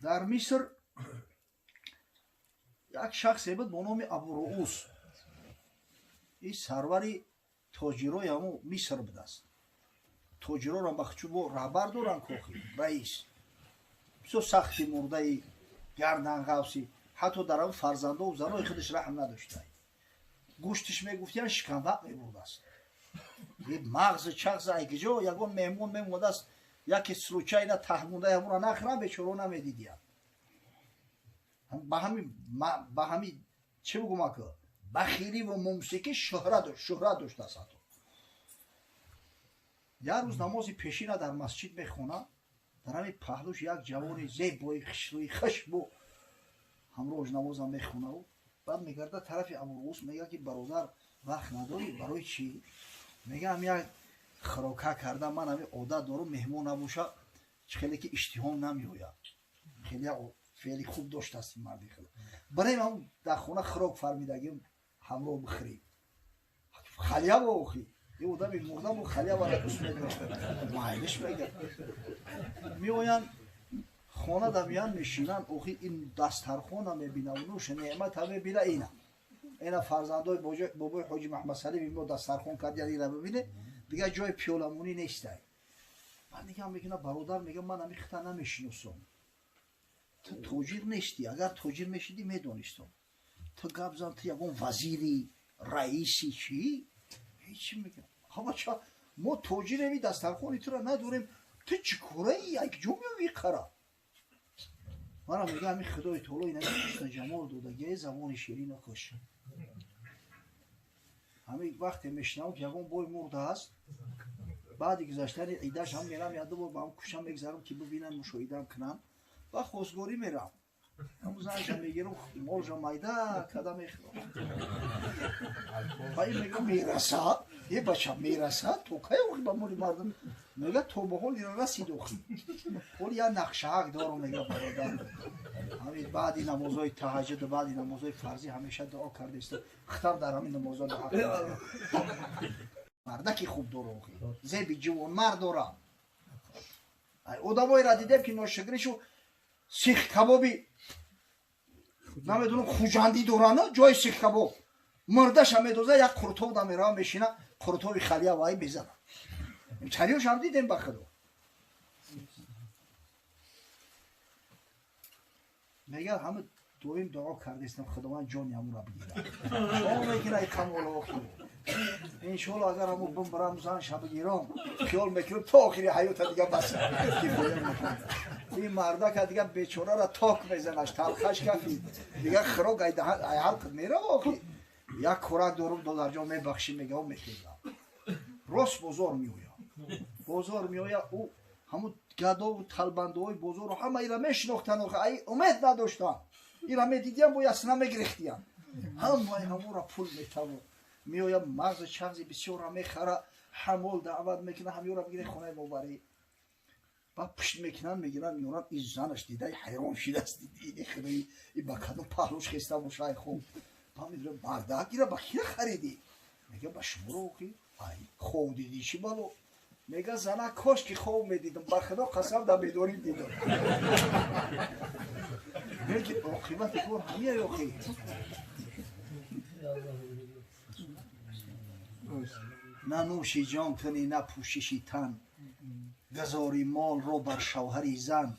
در مصر یک شخصی بود با نام ابورؤوس. این سروری تاجرای همون مصر بود است. تاجرا را بخچو با رهبر دارن کوخی رئیس بسیار سختی مرده گردن قوسی، حتی در اون فرزنده و زنای خودش رحم نداشته. گوشتش میگفتن شکنوق میبرده است. یه مغز چغز ایگجا یگون مهمون میموده است، یکی سلوچه اینا تحمونده همون را نخرم بیچارو نمیدیدیم. به همین چه بگم اکا بخیلی و ممسکی شهرت داشته است. یک روز نماز پیشین در مسجد میخونه، در همین پهلوش یک جوان زیبای خشروی خشبو همراهش نماز هم میخونه و بعد میگرده طرف ابورؤوس میگه که برادر وقت نداری؟ برای چی؟ میگه هم یک خراکه کرده، من همین عادت دارم مهمون نباشه خیلی که اشتهام نمیوید. خیلی فعلی خوب داشته است مردی. خیلی برای من در خونه خراک فرمیدگیم همراه بخریم خلیه با اوخی یه آدمی مردم و خلیه برای دوست میگرد مایلش بگرد میوین خانه دمیان میشینن. اوخی این دسترخوان هم میبینه و نوش نعمت هم میبینه. اینا فرزندای بابای حاجی محمد سلیم این دسترخوان کرد یعنی را ببینه دیگه جای پیولمونی نیسته. من دیگه هم میگه برادر میگه من همی خطا نمیشینوسم، تو توجیر نیستی، اگر توجیر میشیدی میدونستم. تو گپ زن تو یکون وزیری رئیسی چی؟ هیچی میگم. ها بچه ما توجیر نمی دسترخوانی تو را نداریم، تو چی کاره ای؟ یک جو میوی قرار. من هم میگه همین خدای طولو اینه حسن جمال دودگی زبان شیرین و خوش. همین وقتی میشنم که یکون بای مرده هست، بعد گذاشتن ایدهش هم میرم یاده با هم کشم میگذارم که ببینن مشاهدم کنم و خوزگاری میرم. همون زنش هم میگیرم مالش هم مایده کده میخورم. و این میگه میرسه یه بچه میرسه تو که اوخی با مولی مردم میگه تو به حال این رسید اوخی حال یه نقشه حق دارم. میگه برادر همین بعدی نمازهای تهجد و بعدی نمازهای فرضی همیشه دعا کرده است خطر در همین نمازها دعا کرده مردکی خوب داره اوخی زیبی جوان مرد دارم. آدمایی را دیدم که ناشکریشو سیخ کبابی نمیدونم خوجندی دورانه جای سیخ کباب مردش هم میدوزه یک قرطو در میرا میشینه قرطوی خلیه وای میزنه. چریوش هم دیدیم بخدا. میگه همه دویم دعا کرده استم خداوند جان همون را بگیره. شما میگه ای کمال آخی انشالله اگر همون برم زن شب بگیرم خیال میکنم تا آخری حیات دیگه بس این مرده که دیگه بیچاره را تاک میزنش تلخش کفی دیگه خراک ای حلق میره آخی یک خوراک دارم دو درجا میبخشی میگه و میخیزم. راست بازار میویا او همون گدا و تلبنده های بزرگ همه ایرا میشناختن و امید نداشتن. ایرا میدیدیم باید اصلا میگریختیم. همون را پول میتوان میویا مغز چغزی بسیار را میخره حمول دعوت میکنه همیو را بگیره خونه ببری با پشت میکنن میگیرن میونن این زنش دیده حیران شده است دیدی خیلی این بکدو پهلوش خسته باشه خوب با میدونه مردک را بخیر خریدی میگه با شما رو کی خوب دیدی چی بالو میگه زنه کاش که خوب میدیدم با خدا قسم در بیداری دیدم. میگه قیمت کار همیه یا خیلی نه نوشی جان کنی نه پوششی تن گذاری مال رو بر شوهری زن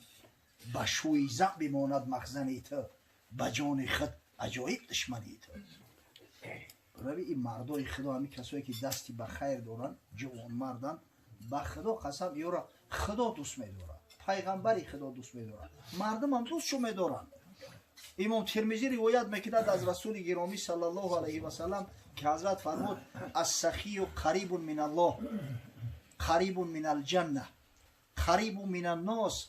به شوی زن بماند مخزنی تو به جان خود عجایب دشمنی تو. روی این مردای خدا همی کسایی که دستی به خیر دارن جوان مردن به خدا قسم یورا خدا دوست میدارن پیغمبری خدا دوست میدارن مردم هم دوست شو میدارن. امام ترمذی روایت میکند از رسول گرامی صلی الله علیه و سلم که حضرت فرمود السخی قریب من الله قریب من الجنه قریب من الناس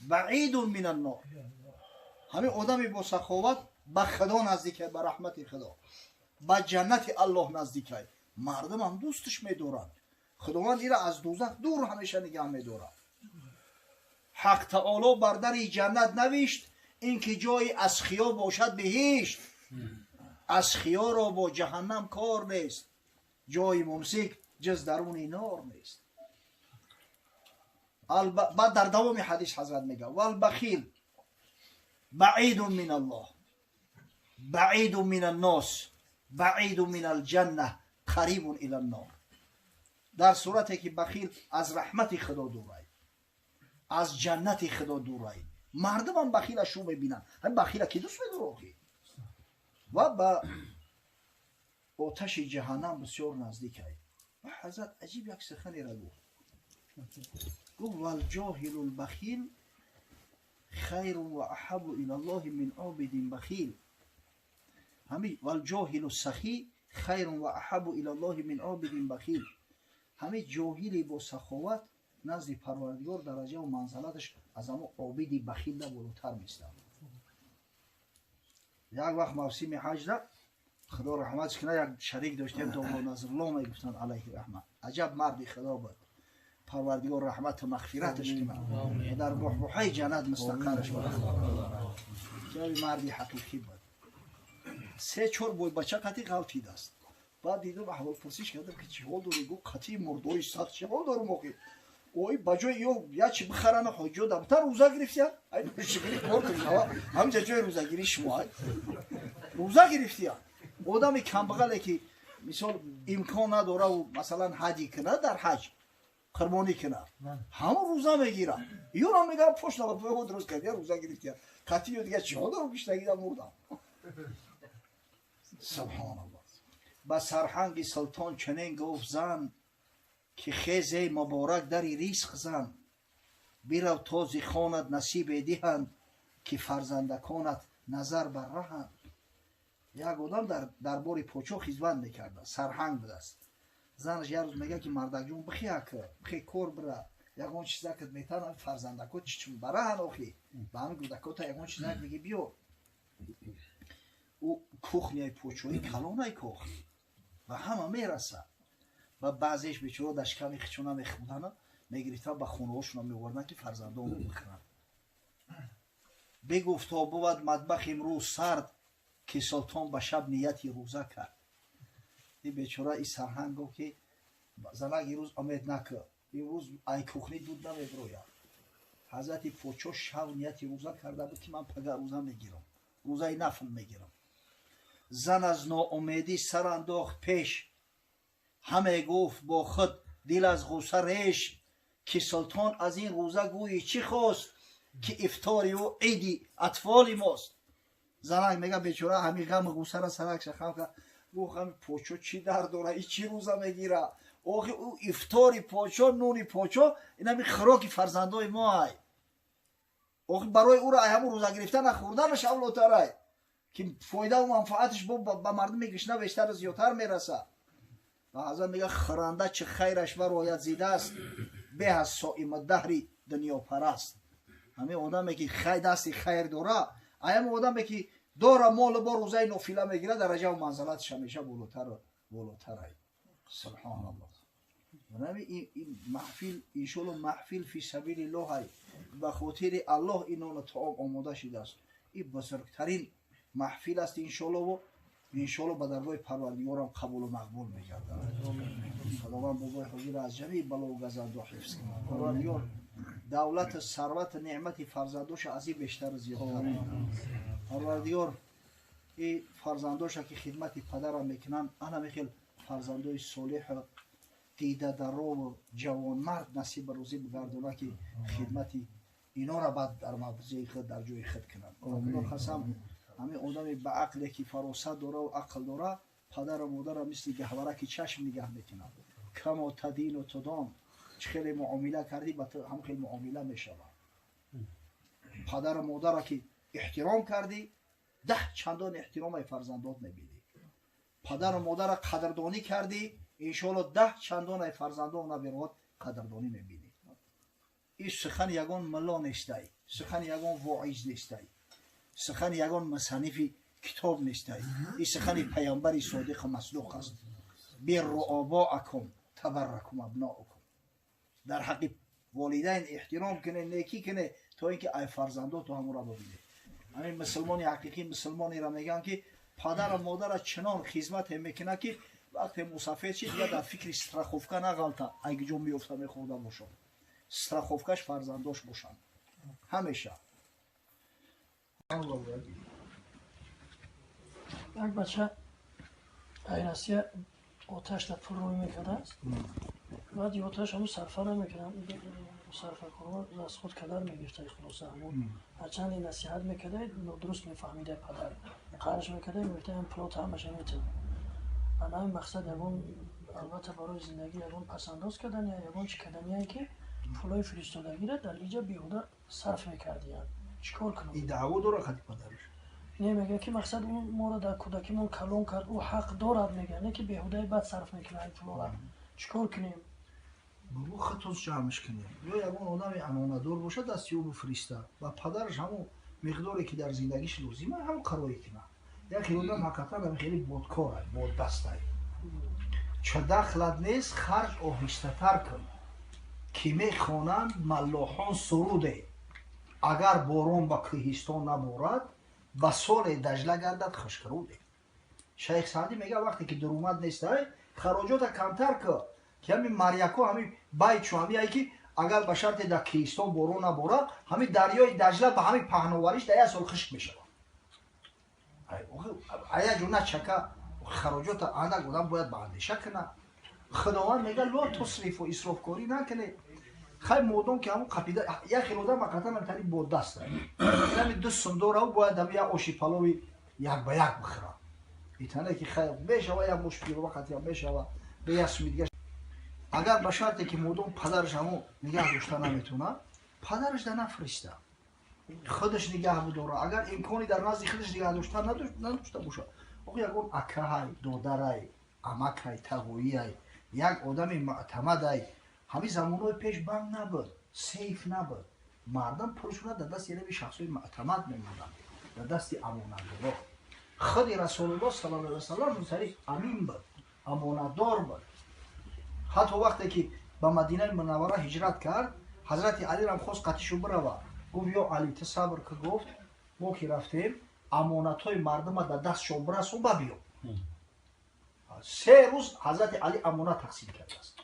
بعید من النار. همین آدمی با سخاوت به خدا نزدیکه به رحمت خدا به جنت الله نزدیکه. مردم هم دوستش میدارن. خداوند ایره از دوزخ دور همیشه نگه میدارن. حق تعالی بر در جنت نوشت اینکه جای اسخیا باشد بهشت. اسخیا را با جهنم کار نیست جای ممسک جز درون نار نیست. بعد در دوام حدیث حضرت میگه والبخیل بعید من الله، بعید من الناس، بعید من الجنه، قریب الی النار. در صورتی که بخیل از رحمت خدا دور است، از جنت خدا دور است. مردم هم بخیل شو میبینن، هم بخیل که دوست میداره و با آتش جهنم بسیار نزدیک است. و حضرت عجیب یک سخنی را گفت، والجاهل البخیل خیر و احب الی الله من عابد بخیل. همین والجاهل السخی خیر و احب الی الله من عابد بخیل. همین جاهلی با سخاوت نزد پروردگار درجه و منزلتش از اما عابد بخیل بالاتر میست. یک وقت موسم حج را خدا رحمتش کنه یک شریک داشتیم دکتر نصرالله میگفتن علیه رحمت، عجب مردی خدا بود، پروردگار رحمت و مغفرتش کنه و در بحبوحه جنت مستقرش کنه. که مردی حقیقی بود. 3-4 بوی بچه قطعی غلطید است. بعد دیدم احوال پرسیش کردم که چه حال داری؟ گفت قطعی مردوی سخت چه حال دارم موقعی؟ اوی بجای یا چی بخرن حجو دمتر روزا گرفتی هم؟ این شکلی کار کنی همینجا جای روزا گیری شما روزا گرفتی هم؟ آدم کمبغله که مثال امکان نداره و مثلا حجی کنه در حج قربانی کنه همه روزا میگیره. یون هم میگه پشت نبا پوی خود درست کردی روزا گرفتی هم قطعی دیگه چی ها دارم کشتگی در مردم. سبحان الله. با سرهنگ سلطان چنین گفت زن که خیزه مبارک دری ریسق زن، بیرو تازی خانت نصیب دیهند که فرزندکانت نظر بر رهند. یک آدم در باری پوچو خیزبند میکرده، سرهنگ بود است. زنش یه روز میگه که مردک جون بخی کور بره یکون چیزا که میتونن فرزندکات چون برهن آخی به همین گودکات یکون چیزا میگه بیو او کوخنیای پوچوی کلانای کوخی و همه میرسه و بعضیش بیچاره دشکمی خچونه میخوندن میگریفتن به خونه هاشون میوردن که فرزندان رو بخرن. بگفت تا بود مطبخ امروز سرد که سلطان به شب نیتی روزه کرد. این بیچاره این سرهنگ گفت که زنگ روز امید نکرد، امروز ای کوخنی دود نمیبروید. حضرت پوچو شب نیتی روزه کرده بود که من پگه روزه میگیرم، روزه نفل میگیرم. زن از ناامیدی سر انداخت پیش، همه گفت با خود دل از غصه ریش که سلطان از این روزه گویی چی خواست که افطاری و عیدی اطفال ماست. زنک میگه بیچاره همین غم غصه را سرک شخم کرد. گفتم پوچو چی درد داره ای چی روزه میگیره؟ آخه او افطاری پوچو نونی پوچو این همین خوراک فرزندای ما های. آخه برای او را همون روزه گرفتن نخوردنش اولاتر های که فایده و منفعتش با مردم گشنه بیشتر زیادتر میرسه. و حضرت میگه خرنده چه خیرش بر رویت زیده است به از صائم دهری دنیا پرست. همین آدمی که خیر دستی خیر داره، ایم آدمی که داره مال با روزه نافله میگیره درجه و منزلتش همیشه بالاتر است. سبحان الله. و این محفل ایشون محفل فی سبیل الله است. به خاطر الله اینو طعام آماده شده است. این بزرگترین محفل است انشالله و انشالله به درگاه پروردگارم قبول و مقبول میگردد. خداوند بزرگ حضور از جمیع بلا و گزند و حفظ کنه. پروردگار دولت ثروت نعمت فرزندوش از این بیشتر زیادتر. پروردگار این فرزندوش که خدمت پدرم میکنن انا میخیل فرزندوی صالح دیده در و جوان مرد نصیب روزی بگردونه که خدمت اینا را بعد در موضع خود در جای خود کنن. خواستم همین آدمی به عقلی که فراست داره و عقل داره پدر و مادر را مثل گهواره که چشم نگه میکنن. کم و تدین و تدان چه خیلی معامله کردی هم خیلی معامله میشود. پدر و مادر را که احترام کردی 10 چندان احترام ای فرزندات میبینی. پدر و مادر را قدردانی کردی انشاءالله 10 چندان ای فرزندان نبیرات قدردانی میبینی. این سخن یگان ملا نیستی، سخن یگان واعظ نیستی، سخن یگان مصنف کتاب نیستی. این سخن پیامبر صادق مصدوق است. بر آباءکم تبرکم ابناؤکم. در حق والدین احترام کنه، نیکی کنه تا اینکه ای فرزندات تو همون را ببینه. همین مسلمانی حقیقی مسلمانی را میگن که پدر و مادر چنان خدمت میکنه که وقتی مسافر شد یا در فکر استراخوفکا نغلطه اگه جون میفته میخورده باشن استراخوفکاش فرزنداش باشن همیشه. یک بچه غیرسیه آتش در پول روی میکرده است. بعد یه آتش همون صرفه نمیکردن، صرفه کنه از خود کدر میگرفته خلاصه همون هرچند این نصیحت میکرده درست میفهمیده پدر قرش میکرده میگفته این پلوت همش میتونه انا این مقصد یکون البته برای زندگی یکون پسنداز کردن یا یکون چی کردن یعنی که پولای فرستادگی را در اینجا بیهوده صرف میکردی چیکار کنم؟ این دعوا داره خدی پدرش نمیگه که مقصد اون ما را در کودکیمون کلون کرد او حق دارد میگه نه که بیهوده بد صرف میکنه این پولا چیکار کنیم؟ بگو خطوز جمعش کنیم یا یکون آدم امانتدار باشه دستی او بفرسته و پدرش همون مقداری که در زندگیش لازمه همون کارایی کنه یکی آدم حقیقتا خیلی بودکاره بود دسته چه دخلت نیست خرج آهسته تر کن که میخوانند ملاحان سروده اگر باران با کوهستان نبارد به سال دجله گردد خشکروده شیخ سعدی میگه وقتی که درآمد نیست خراجات کمتر که همین مریکا همین بیت شو همین که اگر به شرط در کوهستان باران نبارد همین دریای دجله به همین پهناوریش در یک سال خشک میشه آیا جونا چکه خراجات اندک آدم باید به اندیشه کنه خداوند میگه لا تصریف و اسراف کاری نکنه خیلی مودون که همون قپیده یک خیلی آدم حقیقتا همینطوری بود دست همین دو صندوق رو باید همین یک آشی پلوی یک به یک بخوره ایتانه که خیلی میشوه یک مش پیرو وقت یا میشوه به یک سوی دیگه اگر به شرطی که مودون پدرش همون نگه داشته نمیتونه پدرش در نفرسته خودش نگه بداره اگر امکانی در نزد خودش نگه داشته نداشته باشه آقا یکون اکه های دودرای امک های تقویی های یک آدم معتمد های همین زمانهای پیش بند نبود سیف نبود مردم پولشون در دست یه شخصی معتمد میموندن در دست امانتدار خود رسول الله صلی الله علیه و سلم اونطوری امین بود امانتدار بود حتی وقتی که به مدینه منوره هجرت کرد حضرت علی را خواست قطعشو بروه گفت یا علی تو صبر که گفت ما که رفتیم امانتهای مردم در دست شو برسون ببیو 3 روز حضرت علی امانت تقسیم کرده است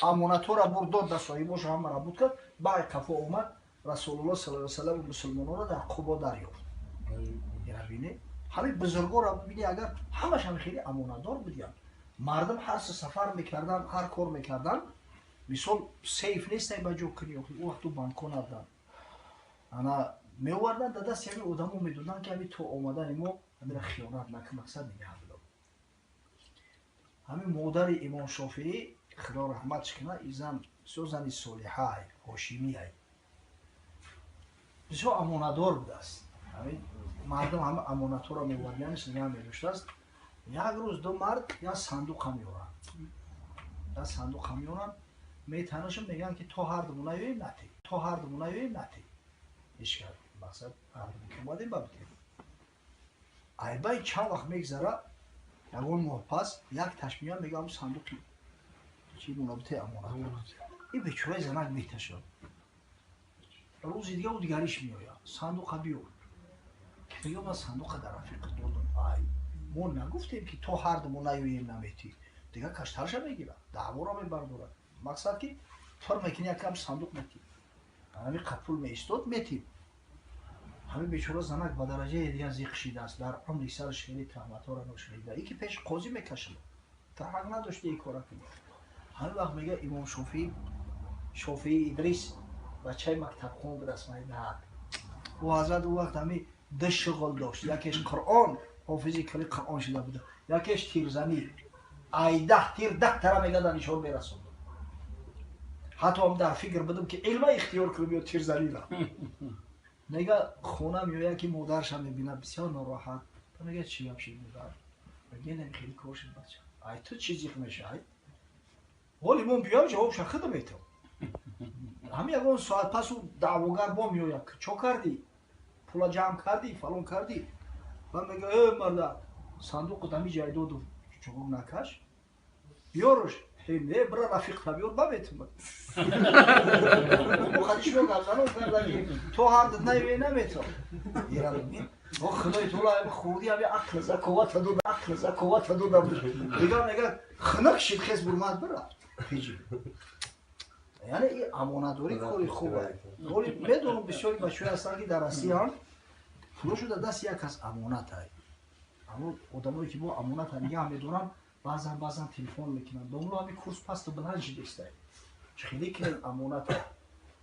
امانتها را برد داد در صاحباش هم مربوط کرد بعد قفا اومد رسول الله صلی الله علیه و سلم مسلمانان را در قبا دریافت ببینید همین بزرگا را ببینید اگر همش هم خیلی امانتدار بودن مردم هر سفر میکردن هر کار میکردن مثال سیف نیست با جو کنی او وقت تو بانکو ندادن انا میوردن در دست همین آدمو میدونن که همین تو اومدن ما همین خیانت نکن مقصد نگه بدم همین مادر امام شافعی خدا رحمتش کنه این زن زنی صالحه ای هاشمی ای بسیار امانتدار بوده است همین مردم همه امانت ها را میوردنش نگه میداشته است یک روز دو مرد یا صندوق هم میارن میتنشون میگن که تو هر دمونه یوی نتی تو هر دمونه یوی نتی ایش کرد مقصد هر دمونه که بودیم ببتیم ای بای چند وقت میگذره یکون ماه پس یک تشمیه میگه هم صندوقی چی منابطه امانت این بیچاره زنک میتشد روز دیگه او دیگریش میآید صندوق بیار که میگه من صندوق در رفیق دادم ای ما نگفتیم که تو هر دمونه یویم نمیتی دیگه کشترش میگیره دعوا را میبرداره مقصد که فر میکنی یکم صندوق میتی همین قپول میستود میتی همین بیچاره زنک به درجه دیگه زیق شیده است در عمری سرش خیلی تهمت ها را نشنیده ای که پیش قاضی میکشید تا حق نداشته این کارا کنی همین وقت میگه امام شافعی ادریس بچه مکتب خون به دست میدهد و حضرت او وقت همین دو شغل داشت یکیش قرآن حافظی کلی قرآن شده بوده یکیش تیرزنی ای 10 تیر 10 طرف میگه در نشان میرسوند حتی هم در فکر بدم که علم اختیار کنم یا تیرزنی را میگه خونه میاد که مادرش هم میبینه بسیار ناراحت میگه چی همشی مادر میگه نه خیلی کارش بچه ای تو چیزی میشه ای ولی من بیام جواب شخص میتم همین اون ساعت پس او دعواگر با میاد که چه کردی پولا جمع کردی فلان کردی من میگه ای مرد صندوق دمی جای دو چوب نکش بیارش نه برا رفیق تا بیار ببیتم خودش میگه زنو کردی تو هر دت نمی نمیتم یارو می او خدای تو لا خودی ابی عقل زکوات دو دیگه خنک شید خس برمات برا فیجی یعنی این امانتداری کاری خوبه ولی میدونم بسیاری بچه‌ها هستن که در آسیان пуло шуда даст як кас амонатай. Аммо одамое ки бо амонат нигоҳ медоранд, баъзан телефон мекунанд. Домло ҳами курс пасту банаҷ дестай. Хеле ки амонатай.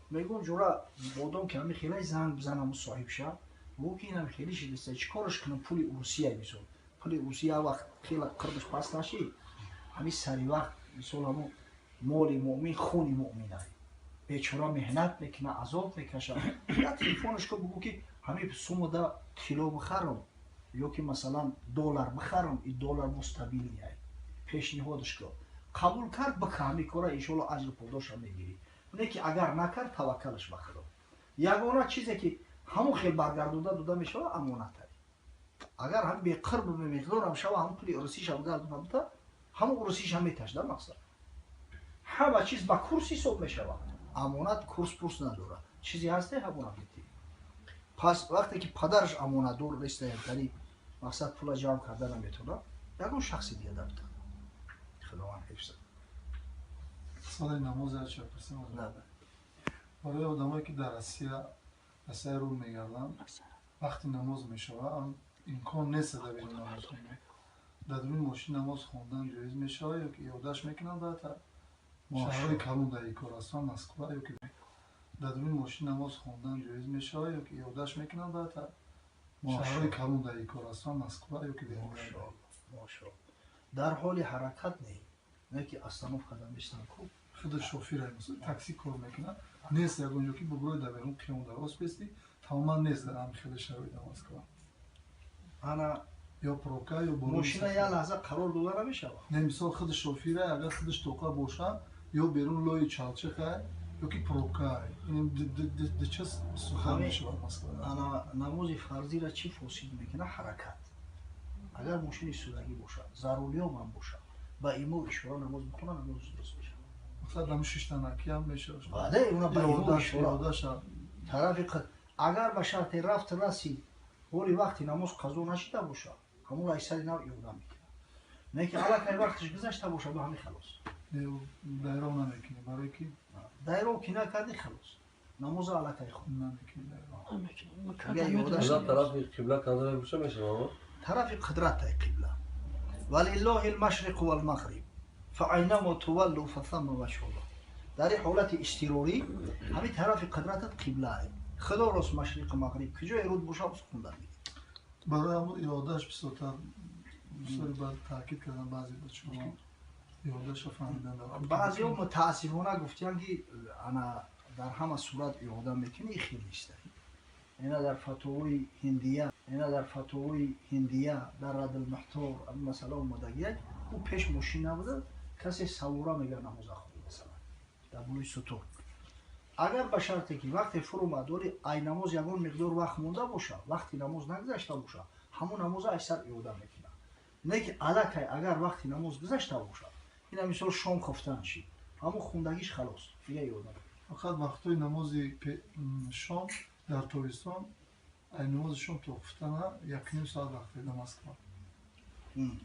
Мегум ҷура бодом ки ҳами хеле занг бизанам соҳибша. Гу ки инам хеле шидестай. Чӣ кораш кунам пули Русия мисол. Пули Русия вақт хеле қирдаш паст наши. Ҳами сари вақт мисол ҳамо моли муъмин хуни муъминай. Бечора меҳнат мекуна, азоб мекаша. Я телефонаш ко бугу ки ҳами сумода тило бихарам ё ки масалан доллар бихарам, и доллар мустабилияй. Пешниҳодаш ко. Қабул кард бика ҳами кора иншоалло аҷру подоша мегирӣ. Не ки агар накард таваккалаш ба Худо. Ягона чизе ки ҳамон хел баргардода дода мешава амонатай. Агар ҳам беқирб меқдорам шава ҳам пули урусиша гардона бута, ҳамон урусиша меташда мақсад. Ҳама чиз ба курс ҳисоб мешава. Амонат курс надорад. Чизе ҳасте ҳамонат метӣ. Пас вақте ки падараш амонатдор нестае, дари мақсад пула ҷамъ карда наметавонад, ягон шахси дига дафта. Худованд ҳифз. Соли намоз ача пирсам. Барои одамое ки дар Россия рӯ мегарданд, вақти намоз мешава, имкон нест да берун намоз хондан. Дар дуруни мошин намоз хондан ҷоиз мешава ё ки иёдаш мекунанд дар шаҳрҳои калон дар Корастон, Москва ё ки дар дуруни мошин намоз хондан ҷоиз мешава ё ки иёдаш мекунанд дар шаҳрҳои калон дар Корастон, Москва ё ки Мошоалло. Дар ҳоли ҳаракат не ки остановка даместан ку. Худ шофир такси кор мекунад. Нест ягон ҷо ки буброи дар берун қиём дар рост бести, тамоман нест дар ҳам хеле шароит дар Москва. Ана ё пробка ё борон. мошина як лаҳза қарор дода намешава. Не мисол худ шофира агар худаш тоқа боша, ё берун лои чалчиқа ё ки пробка. Ин дичас сухан мешава Москва. Ана намози фарзира чӣ фосид мекуна? Ҳаракат. Агар мошини судагӣ боша, зарулиём ҳам боша, ба имо ишора намоз бихона, намоз дуруст мешава. Мақсад ҳам шиштанаки ҳам мешава. Баъде уна ба имо ишора. Иёдаша тарафи агар ба шарти рафт раси боли вақти намоз қазо нашида боша, ҳамон айсари нав иёда мекуна. Не ки аллакай вақташ гузашта боша, ба ҳами халос. дайрон намекунӣ, барое ки дайрон ки накарди халос. намоза аллакай хон намекунӣ дайрон. Куда тарафи қибла кадра боша мешава? тарафи қидратай қибла. Валиллоҳи ал-машриқу вал-мағриб. Фаайнамо туваллу фасамма вajҳуллоҳ. Дар ин ҳолати истирорӣ ҳамин тарафи қидратат қиблае. Худо рост машриқу мағриб. Куҷое руд боша хундан мегирад. барои ҳамон иёдаш бисотар бисёри баъд таъкид кардан баъзе бачаҳо иёдаша фаҳмидан доранд. баъзеҳо мутаассифона гуфтиянд ки ана дар ҳама сурат иёда мекунӣ, ин хел нест. ина дар фатовои ҳиндия дар радулмуҳтор масъала омадагиак ӯ пеш мошин набуда, касе савора мегӯяд намоза хонӣ масалан дар болои сутун. агар ба шарте ки вақте фурӯмад дори ай намоз ягон миқдор вақт монда боша, вақти намоз нагузашта боша, ҳамон намоза айсар иёда мекунад. Не ки аллакай агар вақти намоз гузашта боша, ина мисол шом хофтан шид, ҳамон хундагиш халос, дига иёда. фақат вақтҳои намози шом дар тобистон, ай намози шом то хуфтана 1.5 соат вақт дар Москва.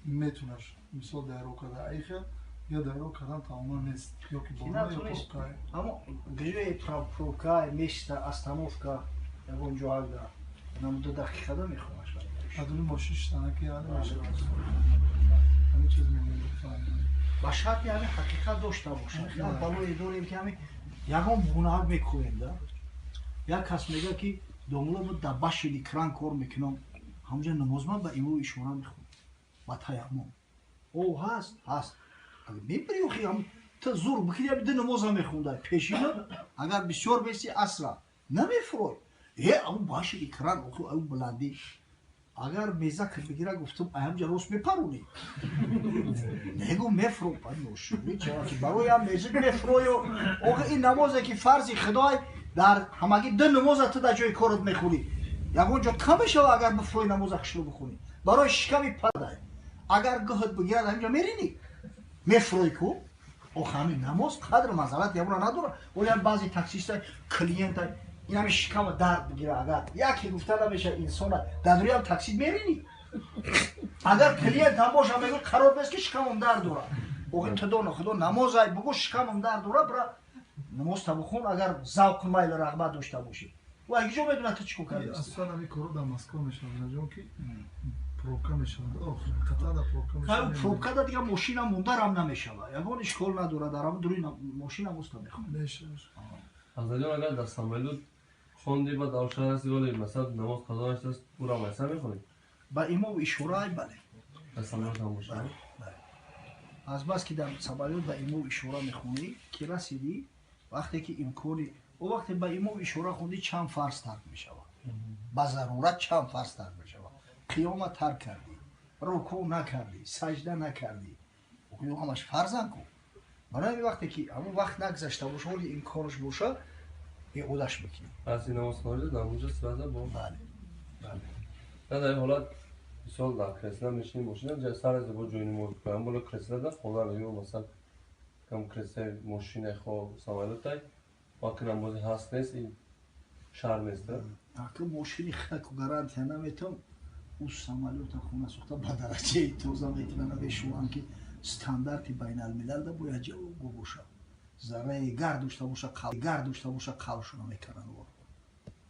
Метунаш мисол дайро карда айхел ё дайро кардан тамоман нест. Ё ки борон ё пробка. Амо гӯе пробка, места, остановка, ягон ҷоҳада нам 2 дақиқада мехонаш. Адуни мошин штанаки яъне мешава. Ҳамин чиз мефаҳмам. ба шарти ҳамин ҳақиқат дошта бошад. Як балое дорем ки ҳамин ягон гунаҳ мекунем да. Як кас мега ки домла буд да башили кран кор мекунам. ҳамҷа намозман ба имо ишора мехонам. Ба таяммум. О ҳаст. Мебари охи ҳам та зур бикиди ҳам 2 намоза мехонда. Пешина агар бисёр беси асра намефурой. ам башили кран охи ам буланди. агар меза бигира гуфтам ҳамҷа рост мепарони. Негу мефурой панӯш. Ки барои ам меза мефурой. охи ин намозе ки фарзи Худой дар ҳамаги 2 намоза ту дар ҷои корот мехонӣ. ягон ҷо кам мешава агар бифурӯи намоза хишло бихонӣ. барои шиками падай. агар гӯҳат бигирад ҳамҷа меринӣ. мефурӯй ку. ох ҳамин намоз қадр мазалат ягона надорад. оли ҳам баъзи таксиста клиента ин ҳами шикама дард бигира агар яке гуфта намеша инсона дар дури ҳам таксид меринӣ. агар клиент ҳам боша мегӯ қарор нест ки шикамам дард дорад. охи ту дона худо намозай бугӯ шикамам дард дорад бира намоз табухон агар завқу майл рағбат дошта бошӣ. و اگه جو بدونه تو چیکار کردی اصلا همین کارو در مسکو میشود نجام که پروبکا میشود قطعا در پروبکا خب میشود پروبکا دا دیگه ماشین هم مونده رم نمیشود یگان اشکال نداره در هم دوری ماشین هم است میخواد از جان اگر در ساملود خوندی بعد آوشار هستی ولی مثلا نماز قضا نشده است پورا مثلا میخونی با ایما و اشاره بله در ساملود هم باشه از بس که در ساملود با ایما و اشاره میخونی که رسیدی وقتی که امکانی او وقتی با ایما و اشاره خوندی چند فرض ترک میشود با ضرورت چند فرض ترک میشود قیام ترک کردی رکوع نکردی سجده نکردی او همش فرضن کو برای وقتی که همون وقت نگذشته باشه ولی امکانش باشه یه اودش بکنی از این نماز خارج در اونجا سرده با بله بله نه در این حالت مثال در کرسیده میشینیم ماشین جای سر از با جوینی موز کنم بالا کرسیده در خدا میگم مثلا کم کرسیده ماشین خواه ساملود تای وقتی نمازی هست نیست این شهر نیست اگه ماشینی خک و گرانتی نمیتون او ساملود خونه سوخته با درجه توزا میتونه بشوان که استانداردی بین الملل ده باید جواب باشه ذره گرد داشته باشه قلشون رو میکنن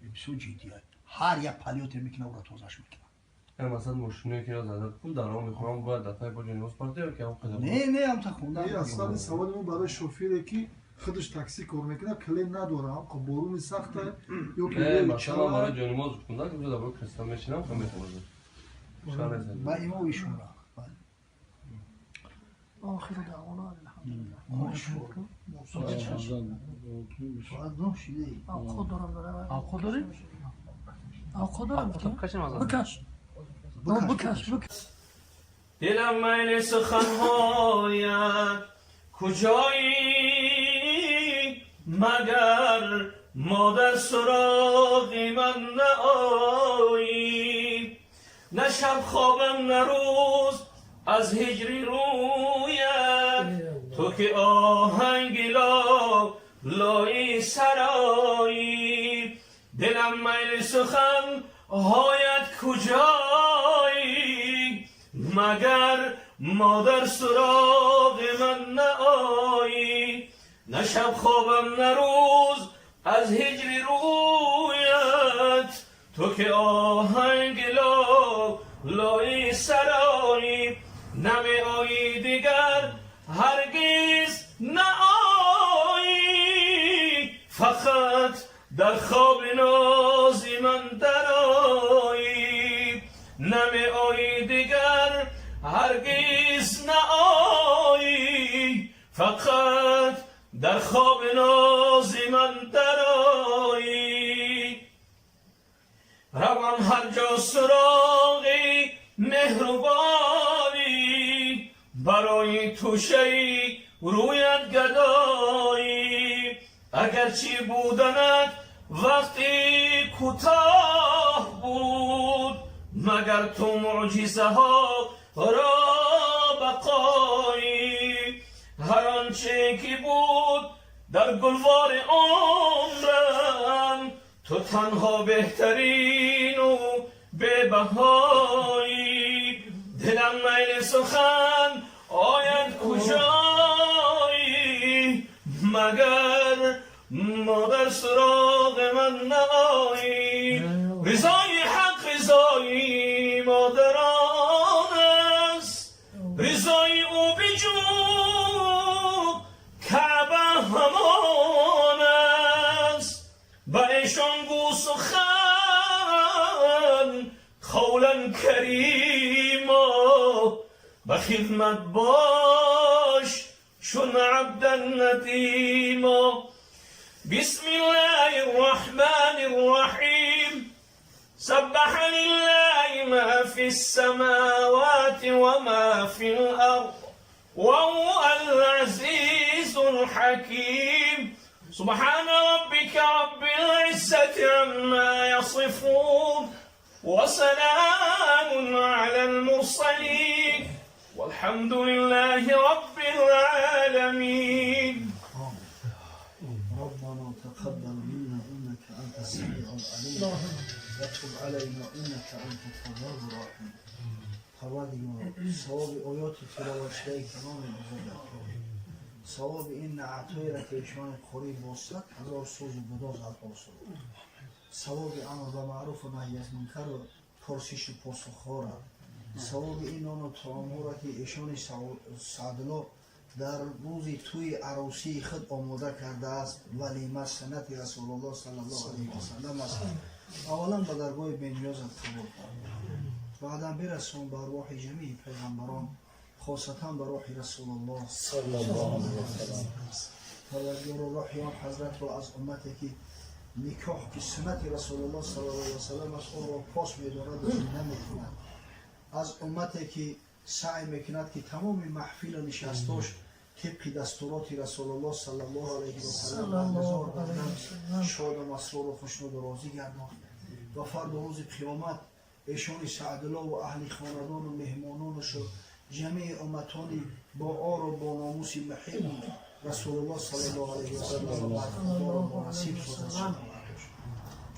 این بسیار جدیه هر یک پلیوت میکنه او را توزش میکنه مثلا ماشینی که را زده پول در آن میخورم باید دفعه با جوینی موز پارتی یا که هم خدا نه هم تا خونده اصلا سوال ما برای شوفیره که خودش تاکسی کار میکنه کلیم نداره خب بارون سخته یا که مثلا برای جوینی موز خوندن که در باید کرسیده میشینم خب میتونم شهر نیست با ایما و ایشون را آخر دعوانا الحمدلله فقط نه شیده ای خود دارم داره خود داری؟ خود دارم بکش دلم میل سخنهایت کجایی مگر مادر سراغی من نآیی نه شب خوابم نه روز از هجری رویت تو که آهنگ لای سرایی دلم میل سخن هایت کجایی مگر مادر سراغ من نآیی نه شب خوابم نه روز از هجری رویت تو که آهنگ لای سرایی نمی آیی دیگر هرگز نآیی فقط در خواب نازی من درآیی نمی آیی دیگر هرگز نآیی فقط در خواب نازی من درآیی روم هر جا سراغی مهربانی برای توشهی رویت گدایی اگرچه بودنت وقتی کوتاه بود مگر تو معجزه ها را بقایی هر آنچه که بود در گلوار عمرم تو تنها بهترین و به بهایی دلم میل سخن آید کجایی مگر مادر سراغ من نآیی رضای حق رضای مادران است رضای او بجو کعبه همان است به ایشان گو سخن قولا کریما به خدمت باش چون عبدا ندیما بسم الله الرحمن الرحيم سبح لله ما في السماوات وما في الأرض وهو العزيز الحكيم سبحان ربك رب العزة عما يصفون وسلام على المرسلين والحمد لله رب العالمين ربنا تقبل منا انك انت السميع العليم وتب علينا انك انت التواب الرحيم پروردگار ثواب آیات تلاوت‌شده کلام بزرگت ثواب این نعتایی را که ایشان خوری واسط هزار سوز و بداز از حاصل ثواب امر به معروف و نهی از منکر و پرسش و پاسخ‌ها را، ثواب این نان و طعام‌ها را که ایشان سعدالله در روز توی عروسی خود آماده کرده است، ولیمه سنت رسول الله صلی الله علیه و سلم است. اولا به درگاه بنیاز قبول بعدا برسون به ارواح جمیع پیغمبران، خاصتا به روح رسول الله صلی الله علیه و سلم. پروردگار روحیان حضرت را از امتی که نکاح که سنت رسول الله صلی الله علیه و سلم است او را پاس می‌دارد و نمی‌کند، از امتی که سعی می‌کند که تمام محفل و نشستاش طبق دستورات رسول الله صلی الله علیه و سلم برگزار گردد، شاد و مسرور و خوشنود و راضی گردد و فردا روز قیامت ایشان سعدالله و اهل خاندان و مهمانانش و جميع امتانی با آر و با ناموس محب رسول الله صلی الله علیه و سلم و نصیب شد.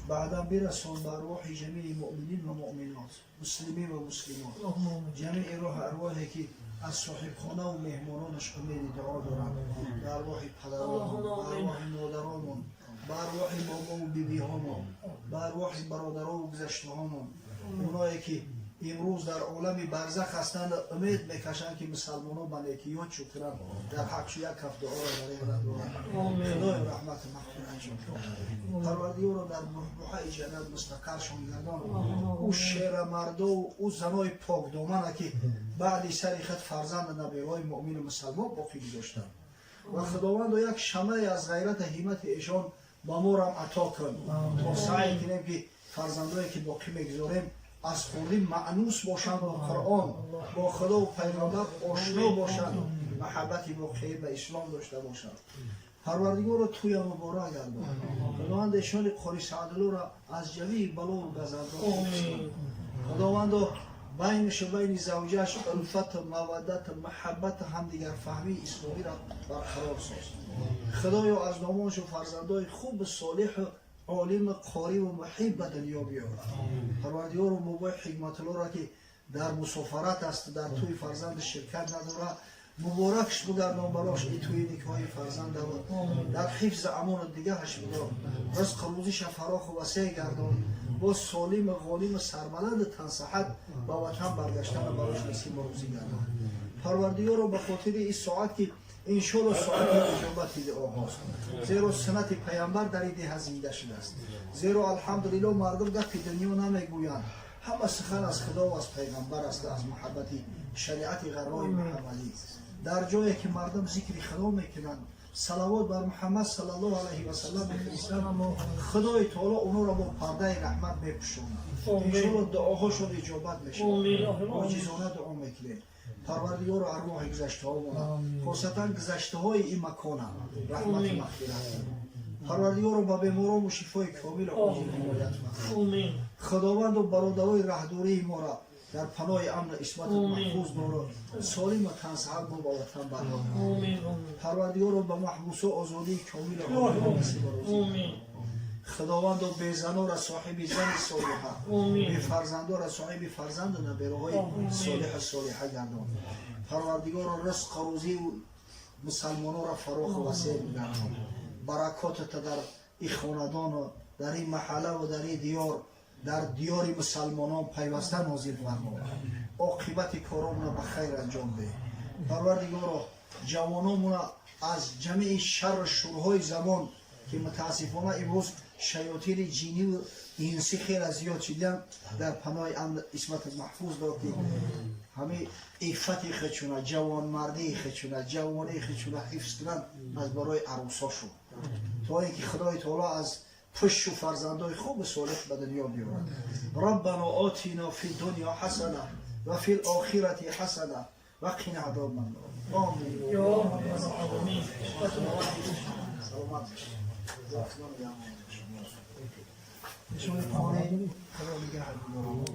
بعدا برسون به ارواح جميع مؤمنین و مؤمنات، مسلمین و مسلمات، جميع روح ارواحی که از صاحب خانه و مهمانانش امید دعا دارند، به ارواح پدران، به ارواح مادران، به ارواح بابا و بیبی هامون، به ارواح برادرها و گذشته هامون، اونایی که امروز در عالم برزخ هستند امید میکشند که مسلمان ها به نیکیات شکرن در حقش یک کف دعا را برای دارند. خدای رحمت مغفرت انجام کنند، پروردگار را در بحبوحه جنت مستقرشان گردان. او شیر مردا و او زنای پاک دامنه که بعد سر خود فرزند نبیهای مؤمن و مسلمان باقی گذاشتند و خداوند یک شمع از غیرت همت ایشان با ما را عطا کن. ما سعی کنیم که فرزندایی که باقی میگذاریم از خوردی معنوس باشند با قرآن، با خدا و پیغمبر آشنا باشند، محبتی واقعی به اسلام داشته باشند. پروردگار را توی مبارک گردان. خداوند ایشان قاری سعدالله را از جمیع بلا و گزندان. خداوند بینش و بین زوجش الفت و مودت و محبت همدیگر فهمی اسلامی را برقرار ساز. خدایا از نامانش و فرزندای خوب صالح و عالم قاری و محب به دنیا بیاورد. پروردگار و موبای حکمت الله را که در مسافرت است، در توی فرزند شرکت نداره، مبارکش بگردان براش ای توی نکاح فرزند بود، در حفظ امان دیگهش بدار، رزق روزیش فراخ و وسیع گردان، با سالم غالم سربلند تنصحت با وطن برگشتن براش نصیب روزی گردان. پروردگار را به خاطر این ساعت که انشالله ساعت اجابت دعاهاست، زیرا سنت پیامبر در این ده زنده شده است، زیرا الحمدلله مردم در دنیا نمیگویند، همه سخن از خدا و از پیغمبر است، از محبت شریعت غرای محمدی. در جایی که مردم ذکر خدا میکنند، صلوات بر محمد صلی الله علیه و سلم میفرستند، خدای تعالی اونها را با پرده رحمت میپوشاند. انشالله دعاهاشون اجابت میشه. عاجزانه دعا میکنیم. پروردگار و ارواح گذشته ها مونند، خاصتا گذشته های این مکان رحمت مغفرت. پروردگار با بیماران و شفای کامل عاجل حمایت فرمای. خداوند و برادرای رهدوری ما را در پناه امن عصمت محفوظ دار، سالم و تنصحت ما با وطن برگردان. پروردگار به محبوس و آزادی کامل عاجل نصیب روزی. خداوند و بیزنان را صاحب زن صالحه، بی فرزندان را صاحب فرزند نبیرهای صالح صالحه گردان. پروردگار رزق روزی و مسلمانان را فراخ و وسیع گردان. برکات در این خاندان و در این محله و در این دیار، در دیار مسلمانان پیوسته نازل فرما. عاقبت کارامون به خیر انجام ده. پروردگار جوانامون از جمعی شر شورهای زمان که متاسفانه امروز شیاطین جینی و انسی خیلی از زیاد شدن، در پناه امن عصمت محفوظ داد که همه عفت خودشون، جوان مردی خودشون، جوانی خودشون حفظ کنند از برای عروساشون، تا اینکه خدای تعالی از پشت و فرزندای خوب صالح به دنیا بیاورد. ربنا آتینا فی الدنیا حسنه و فی الاخرة حسنه و قنا عذاب النار. آمین یا رب العالمین. سلامت نشون پاره خدا نگهدار.